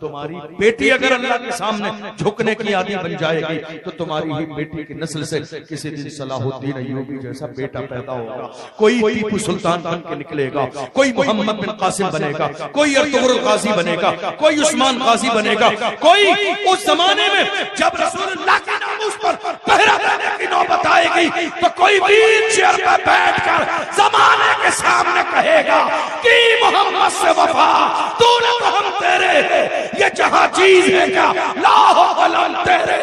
तुम्हारी बेटी अगर अल्लाह के सामने झुकने की आदि बन जाएगी तो तुम्हारी ही बेटी की नस्ल से किसी दिन सलाहुद्दीन अय्यूबी जैसा बेटा पैदा होगा। कोई टीपू सुल्तान बन के निकलेगा, कोई मोहम्मद बिन कासिम बनेगा, कोई अर्तुगरुल गाजी बनेगा, कोई उस्मान गाजी बनेगा, कोई उस जमाने में जब रसूलुल्लाह के नामूस पर पहरा देने की नौबत आएगी तो कोई वीर चेयर पर बैठकर जमाने के सामने कहेगा कि मोहम्मद से वफा तूने तो हम तेरे, ये जहां चीज है क्या लाहो कलम तेरे।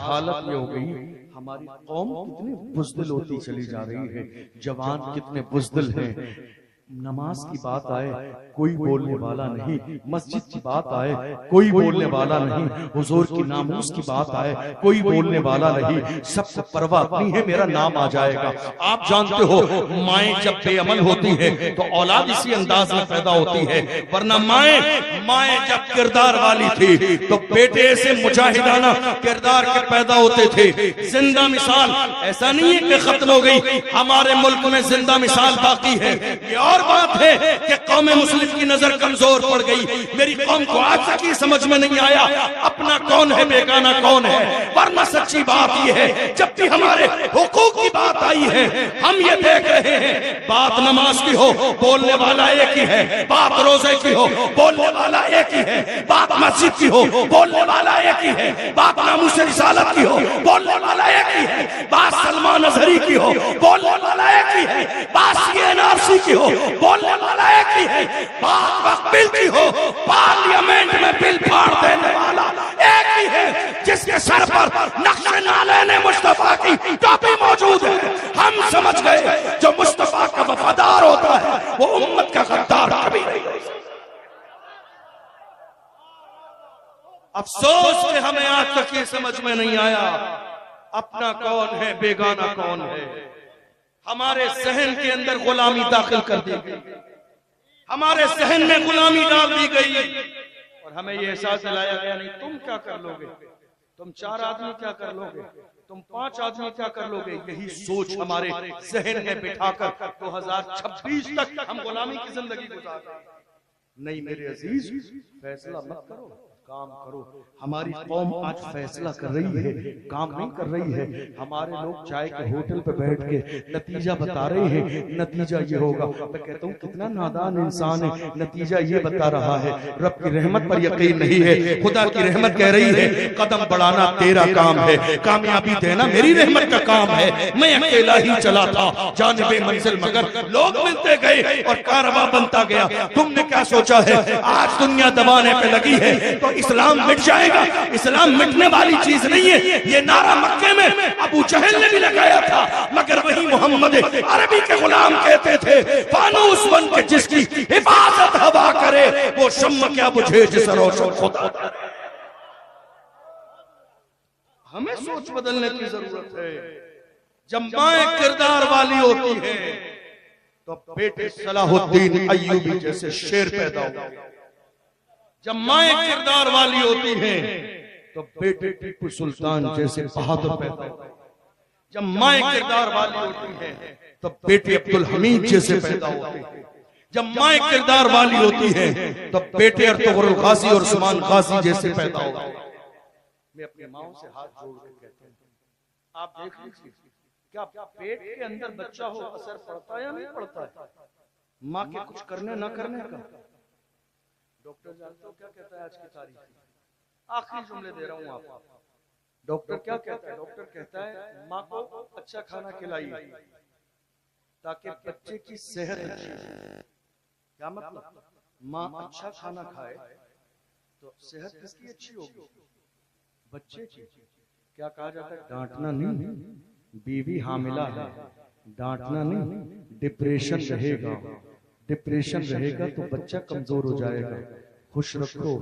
हालत ये हो गई, हमारी कौम कितनी बुज़दिल होती चली जा रही है, जवान कितने बुज़दिल हैं। नमाज की बात आए कोई बोलने वाला नहीं, मस्जिद की बात आए कोई बोलने वाला नहीं, हुजूर की नामूस की बात आए कोई बोलने वाला नहीं। सबको परवाह नहीं है मेरा नाम आ जाएगा। आप जानते हो माएँ जब बेअमल होती है तो औलाद इसी अंदाज में पैदा होती है, वरना माएँ जब किरदार वाली थी तो बेटे से मुजाहिदाना किरदार के पैदा होते थे। जिंदा मिसाल ऐसा नहीं है कि खत्म हो गई, हमारे मुल्क में जिंदा मिसाल बाकी है। ये और बात है कि कौम मुस्लिम की नजर कमजोर पड़ गई। मेरी कौम को आज तक ये समझ में नहीं आया अपना कौन है बेगाना कौन है, वरना सच्ची बात ये है जब भी हमारे हुकूक की बात आई है हम ये देख रहे हैं, बात नमाज की हो बोलने वाला एक ही है, बात रोजे की हो बोलने वाला एक ही है, बात मस्जिद की हो बोलने वाला एक ही है, बात नामूस रिसालत की हो बोलने वाला एक ही है, बात सलमान अजहरी की हो बोलने वाला एक ही है, बात सीएनआरसी की हो बोलने वाला एक ही है, बात वक्त बिल की हो पार्लियामेंट में बिल फाड़ देने वाला एक ही है, जिसके सर पर नक्शे नाले मुस्तफा की टोपी मौजूद है। हम समझ गए जो मुस्तफा का वफादार होता है वो उम्मत का गद्दार कभी नहीं हो सकता। अफसोस कि हमें आज तक ये समझ में नहीं आया अपना कौन है बेगाना कौन है। हमारे जहन के अंदर गुलामी दाखिल कर दी गई, हमारे जहन में गुलामी डाल दी गई और हमें ये एहसास दिलाया गया नहीं तुम क्या कर लोगे, तुम 4 आदमी क्या कर लोगे, तुम 5 आदमी क्या कर लोगे। यही सोच हमारे जहन में बिठाकर 2026 तक हम गुलामी की जिंदगी गुजार रहे हैं। नहीं मेरे अजीज, फैसला मत करो, काम करो। हमारी कौम आज फैसला कर रही है, काम नहीं कर रही है। हमारे लोग चाय के होटल पे बैठ के नतीजा बता रहे हैं, नतीजा ये होगा। मैं कहता हूँ कितना नादान इंसान है, नतीजा ये बता रहा है। रब की रहमत पर यकीन नहीं है, खुदा की रहमत कह रही है कदम बढ़ाना तेरा काम है, कामयाबी देना मेरी रहमत का काम है। मैं अकेला ही चला था जानिबे मंजिल, मगर लोग मिलते गए और कारवां बनता गया। तुमने क्या सोचा है आज दुनिया दबाने पे लगी है तो इस्लाम मिट जाएगा? इस्लाम मिटने वाली चीज नहीं है। ये नारा मक्के में अबू जहल ने भी लगाया था, मगर वही मोहम्मद अरबी के गुलाम कहते थे फानूस बन के जिसकी हिफाजत हवा करे वो शम्म क्या बुझे जिस रोशन खुदा करे। हमें सोच बदलने की जरूरत है। जब माएं किरदार वाली होती है तो बेटे सलाहुद्दीन अय्यूबी जैसे शेर पैदा होते हैं। जब माएं किरदार वाली होती हैं तो बेटे टीपू सुल्तान जैसे बहादुर पैदा होते हैं। जब माएं किरदार वाली होती हैं तो बेटे अब्दुल हमीद जैसे पैदा होते हैं। जब माएं किरदार वाली होती हैं तो बेटे अर्तुगरुल गाजी और उस्मान गाजी जैसे पैदा होते हैं। मैं अपनी माओं से हाथ जोड़ के कहता हूं, आप देख लीजिए क्या पेट के अंदर बच्चा हो असर पड़ता है या नहीं पड़ता है माँ के कुछ करने न करने का। डॉक्टर जानते हो क्या कहता है आज की तारीख में? आखिरी जुमले दे रहा हूं आपको। डॉक्टर क्या कहता है? डॉक्टर कहता है माँ को अच्छा खाना खिलाइए ताकि बच्चे की सेहत अच्छी हो। क्या मतलब? माँ अच्छा खाना खाए तो सेहत किसकी अच्छी होगी? बच्चे की। क्या कहा जाता है? डांटना नहीं, बीवी हामिला है डांटना नहीं, डिप्रेशन रहेगा, डिप्रेशन रहेगा तो बच्चा कमजोर हो जाएगा। खुश रखो,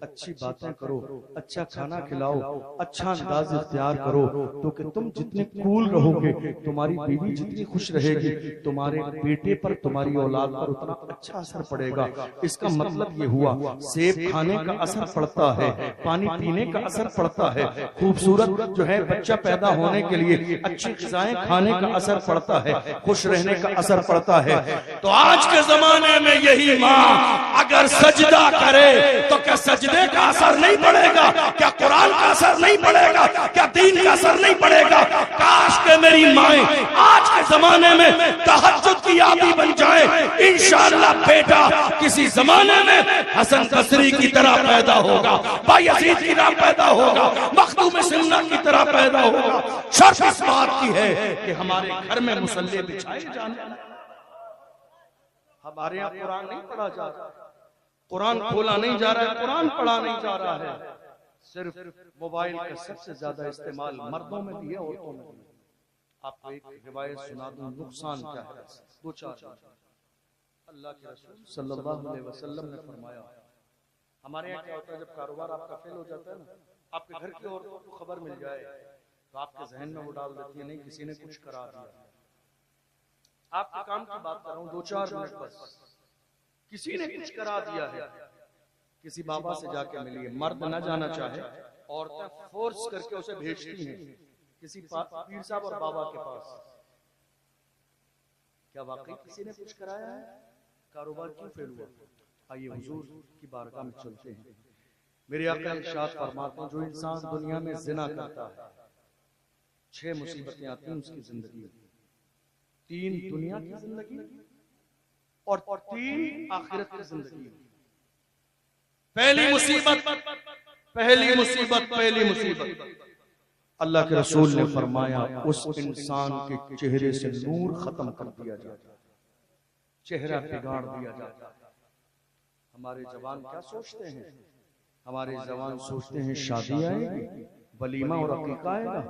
अच्छी बातें करो, अच्छा खाना खिलाओ, अच्छा अंदाज इख्तियार करो, तो कि तुम जितने कूल रहोगे तुम्हारी बीवी जितनी खुश रहेगी, तुम्हारे बेटे पर तुम्हारी औलाद पर उतना अच्छा असर पड़ेगा। इसका मतलब ये हुआ सेब खाने का असर पड़ता है, पानी पीने का असर पड़ता है, खूबसूरत जो है बच्चा पैदा होने के लिए अच्छी ग़िज़ाएं खाने का असर पड़ता है, खुश रहने का असर पड़ता है। तो आज के जमाने में यही माँ अगर सजदा करे है तो क्या सजदे का असर नहीं पड़ेगा? क्या कुरान का असर नहीं पड़ेगा? क्या दीन का असर नहीं पड़ेगा? काश के मेरी माएं आज के जमाने में तहज्जुद की आदी बन जाए। इंशाअल्लाह बेटा किसी जमाने में हसन बसरी की तरह पैदा होगा, बायजीद की तरह पैदा होगा, मखदूम सिन्ना की तरह पैदा होगा। शर्त इस बात की है कि हमारे घर में मुसल्ले बिछाए जाने। हमारे यहाँ कुरान नहीं पढ़ा जा रहा, कुरान खोला नहीं जा रहा है, कुरान पढ़ा नहीं जा रहा है। सिर्फ मोबाइल का सबसे ज्यादा इस्तेमाल मर्दों में भी है, औरतों में भी। आपको एक रिवायत सुना दूं, नुकसान क्या है। दो चार अल्लाह के रसूल सल्लल्लाहु अलैहि वसल्लम ने फरमाया, हमारे यहाँ क्या होता है, जब कारोबार आपका फेल हो जाता है ना, आपके घर की औरतों को खबर मिल जाए तो आपके जहन में वो डाल देती है, नहीं किसी ने कुछ करा दिया। आपके काम की बात कर रहा हूँ, 2-4 मिनट बस। किसी ने कुछ करा दिया है, किसी बाबा से जाके मिलिए, मर्द न जाना चाहे, औरतें फोर्स करके उसे भेजती हैं किसी पीर साहब और बाबा के पास। क्या वाकई किसी ने कुछ कराया है? कारोबार क्यों फेल हुआ? आइए हुजूर की बारगाह में चलते हैं। मेरे आका इरशाद फरमाते हैं, जो इंसान दुनिया में जिना करता है 6 मुसीबतें आती हैं उसकी जिंदगी में। 3 दुनिया की जिंदगी और 3 आखिरत की जिंदगी। पहली मुसीबत अल्लाह के रसूल ने फरमाया, उस इंसान के चेहरे से नूर खत्म कर दिया जाता है, चेहरा बिगाड़ दिया जाता है। हमारे जवान क्या सोचते हैं? हमारे जवान सोचते हैं शादी आएगी, वलीमा और अकीका आएगा,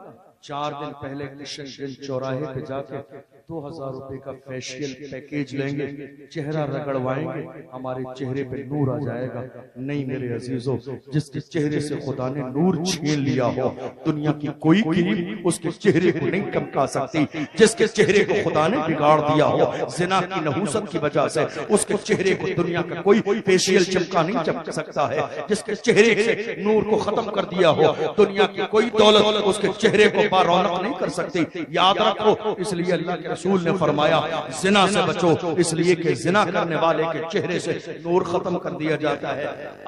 4 दिन पहले किशनगंज चौराहे पे जाके 2000 रुपए का फेशियल पैकेज लेंगे, चेहरा रगड़वाएंगे, हमारे चेहरे पे नूर आ जाएगा। नहीं मेरे अजीजों, जिसके चेहरे से खुदा ने नूर छीन लिया हो, दुनिया की कोई क्रीम उसके चेहरे को नहीं चमका सकती। जिसके चेहरे को खुदा ने बिगाड़ दिया हो जिना की नहूसत की वजह से, उसके चेहरे को दुनिया का कोई फेशियल चमका नहीं चमक सकता है। जिसके चेहरे से नूर को खत्म कर दिया हो, दुनिया की कोई दौलत उसके चेहरे को रौनक नहीं कर सकती। याद रखो, इसलिए अल्लाह के रसूल ने फरमाया जिना से बचो, इसलिए कि जिना करने वाले के चेहरे से नूर खत्म कर दिया जाता है।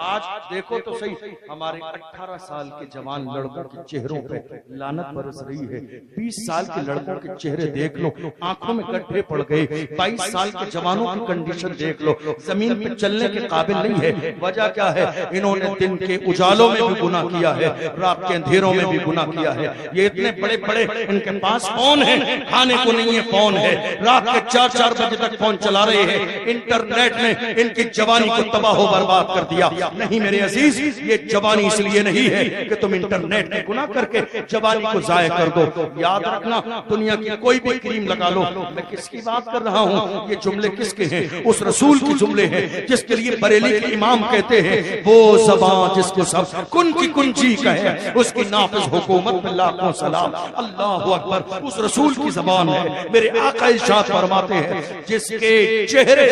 आज देखो तो सही, हमारे 18 साल के जवान लड़कों के चेहरों पे लानत बरस रही है। 20 साल के लड़कों के चेहरे देख लो, आंखों में गड्ढे पड़ गए। 22 साल के जवानों की कंडीशन देख लो, जमीन पे चलने के काबिल नहीं है। वजह क्या है? इन्होंने दिन के उजालों में भी गुनाह किया है, रात के अंधेरों में भी गुनाह किया है। ये इतने बड़े इनके पास फोन है, खाने को नहीं है फोन है, रात के 4-4 बजे तक फोन चला रहे हैं। इंटरनेट ने इनकी जवानी को तबाह बर्बाद कर दिया। नहीं मेरे अजीज, ये जवानी इसलिए नहीं है कि तुम इंटरनेट में गुनाह करके जवानी को जाया कर दो। याद रखना, दुनिया की कोई भी क्रीम लगा लो, मैं किसकी बात कर रहा हूँ, ये जुमले किसके हैं? उस रसूल के जुमले हैं जिसके लिए बरेली के इमाम कहते हैं, वो ज़बान जिसको सब कुन की कुंजी कहे, उसकी नाफिज हुकूमत पे लाखों सलाम। अल्लाहु अकबर, उस रसूल की ज़बान है। मेरे आका इरशाद फरमाते हैं, जिसके चेहरे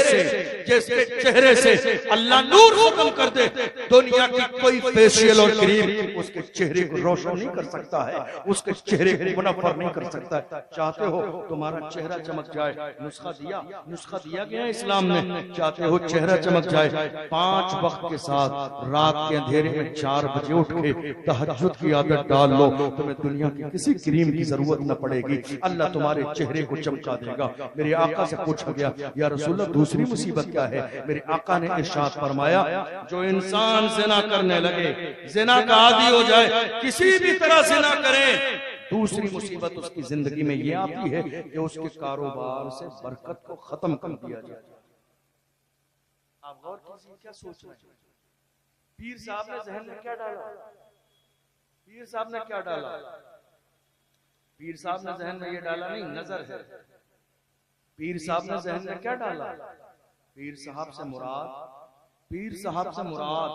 से अल्लाह नूर खत्म कर दे, दुनिया की कोई फेशियल और क्रीम उसके चेहरे को रोशन नहीं कर सकता है, उसके चेहरे को मुनव्वर नहीं कर सकता है। चाहते हो तुम्हारा चेहरा चमक जाए, नुस्खा दिया गया है इस्लाम ने। चाहते हो चेहरा चमक जाए, 5 वक्त के साथ रात के अंधेरे में 4 बजे उठ के तहज्जुद की आदत डाल लो, तुम्हें दुनिया की किसी क्रीम की जरूरत न पड़ेगी। अल्लाह तुम्हारे चेहरे को चमका देगा। मेरे आका से पूछा गया, या रसूलल्लाह दूसरी मुसीबत क्या है? मेरे आका ने इरशाद फरमाया, जो इंसान जिना करने लगे, जिना का आदी हो जाए, किसी भी तरह जिना करे, दूसरी मुसीबत उसकी जिंदगी में यह आती है कि उसके कारोबार से बरकत को खत्म कर दिया जाए। आप गौर कीजिए, क्या सोच रहे हैं? पीर साहब ने जहन में क्या डाला? पीर साहब ने क्या डाला? पीर साहब ने जहन में ये डाला नहीं, नजर है। पीर साहब ने जहन में क्या डाला? पीर साहब से मुराद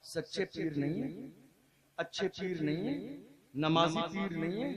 सच्चे पीर नहीं है, अच्छे पीर नहीं है, नमाजी पीर नहीं है,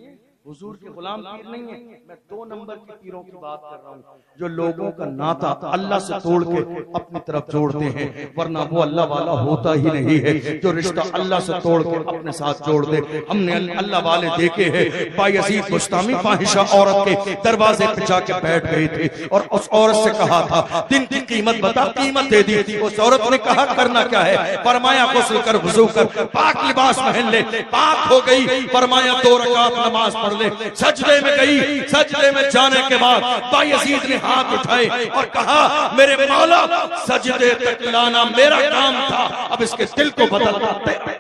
हुजूर के गुलाम पीर नहीं है, मैं 2 नंबर के पीरों की बात कर रहा हूँ, जो लोगों का नाता अल्लाह से तोड़ के अपनी तरफ जोड़ते हैं, वरना वो अल्लाह वाला होता ही नहीं है। जो रिश्ता अल्लाह से तोड़ के अपने साथ जोड़ दे, हमने अल्लाह वाले देखे हैं। बायजीद बुस्तामी फाहिशा औरत के दरवाजे पे जाके बैठ गए थे और उस औरत से कहा था दिन की कीमत बता, कीमत दे दी। उस औरत ने कहा करना क्या है? फरमाया गुस्ल कर, वुजू कर, पाक लिबास पहन ले। पाक हो गई, फरमाया 2 रकात नमाज पढ़ ले। सजदे में गई, सजदे में जाने के बाद बायजीद ने हाथ उठाए और कहा मेरे मौला सजदे तक लाना मेरा काम था, अब इसके दिल को बदलना तेरा।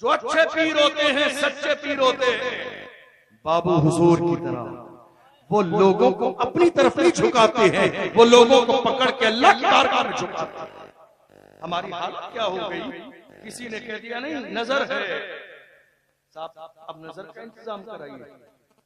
जो अच्छे पीर होते हैं, सच्चे पीर होते हैं, बाबू हुजूर की तरह वो लोगों को अपनी तरफ नहीं झुकाते हैं, वो लोगों को पकड़ के अल्लाह की बारगाह में झुकाते हैं। हमारी हालत क्या हो गई? किसी ने कह दिया नहीं नजर है साहब, अब नजर का इंतजाम कराइए।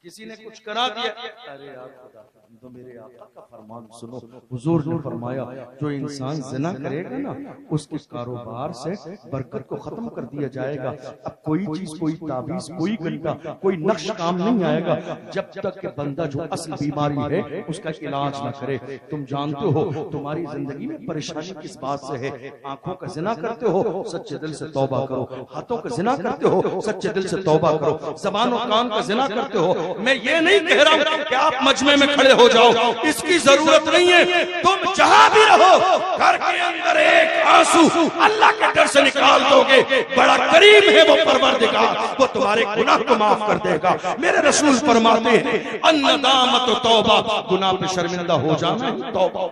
किसी ने कुछ करा दिया, अरे यार खुदा तो मेरे आका का फरमान सुनो। हुजूर ने फरमाया जो इंसान ज़िना करेगा ना, उसके कारोबार से बरकत को खत्म कर दिया जाएगा। अब कोई चीज, कोई ताबीज, कोई घंटा, कोई नक्श काम नहीं आएगा जब तक कि बंदा जो असल बीमारी है उसका इलाज ना करे। तुम जानते हो तुम्हारी जिंदगी में परेशानी किस बात से है? आंखों का ज़िना करते हो, सच्चे दिल से तौबा करो। हाथों का ज़िना करते हो, सच्चे दिल से तौबा करो। ज़बान और कान का ज़िना करते हो, मैं ये नहीं कह रहा हूं कि आप मजमे में खड़े हो जाओ, इसकी जरूरत नहीं है। तुम जहां भी रहो, घर के अंदर एक आंसू अल्लाह के डर से निकाल दोगे, बड़ा करीम है वो परवरदिगार, वो तुम्हारे गुनाह को माफ कर देगा। मेरे रसूल फरमाते हैं अन्नदामत तौबा, गुनाह पे शर्मिंदा हो जाना ही तौबा,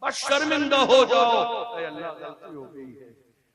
बस शर्मिंदा हो जाओ, अल्लाह गलती हो गई है,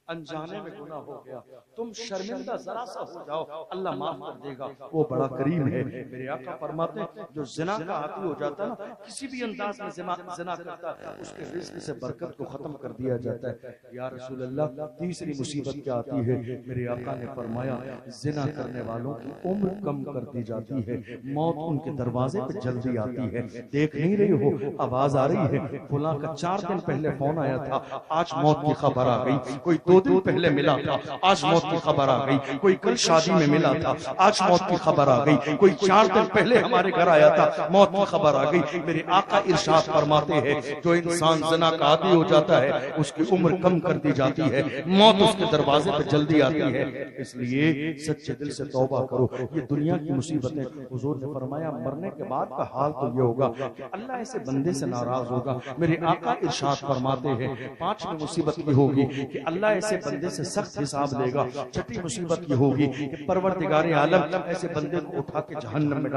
अनजाने में गुनाह हो गया, तुम शर्मिंदा जरा सा हो जाओ, अल्लाह माफ कर देगा, वो बड़ा करीम है। मेरे आका फरमाते हैं जो जिना का आदी हो जाता है ना, किसी भी अंदाज में जिना करता है, उसके रिज़्क़ से बरकत को खत्म कर दिया जाता है। या रसूल अल्लाह, तीसरी मुसीबत क्या आती है? मेरे आका ने फरमाया जिना करने वालों की उम्र कम कर दी जाती है, मौत उनके दरवाजे पे जल्दी आती है। देख नहीं रही हो, आवाज आ रही है, फुला का 4 दिन पहले फोन आया था, आज मौत की खबर आ गई। कोई 2 दिन पहले मिला था, आज मौत की खबर आ गई। कोई कल शादी में मिला था, आज मौत की खबर आ गई। कोई 4 दिन पहले हमारे घर आया था, मौत की खबर आ गई। मेरे आका इरशाद फरमाते हैं जो इंसान ज़िना का आदी हो जाता है उसकी उम्र कम कर दी जाती है, मौत उसके दरवाजे पे जल्दी आती है। इसलिए सच्चे दिल से तौबा करो। ये दुनिया की मुसीबतें, हुजूर ने फरमाया मरने के बाद का हाल तो ये होगा कि अल्लाह ऐसे बंदे से नाराज होगा। मेरे आका इरशाद फरमाते हैं 5वीं मुसीबत की होगी कि अल्लाह ऐसे बंदे से सख्त हिसाब लेगा। 6ठी मुसीबत ये होगी कि परवरदिगार आलम ऐसे बंदे को उठा के जहन्नम में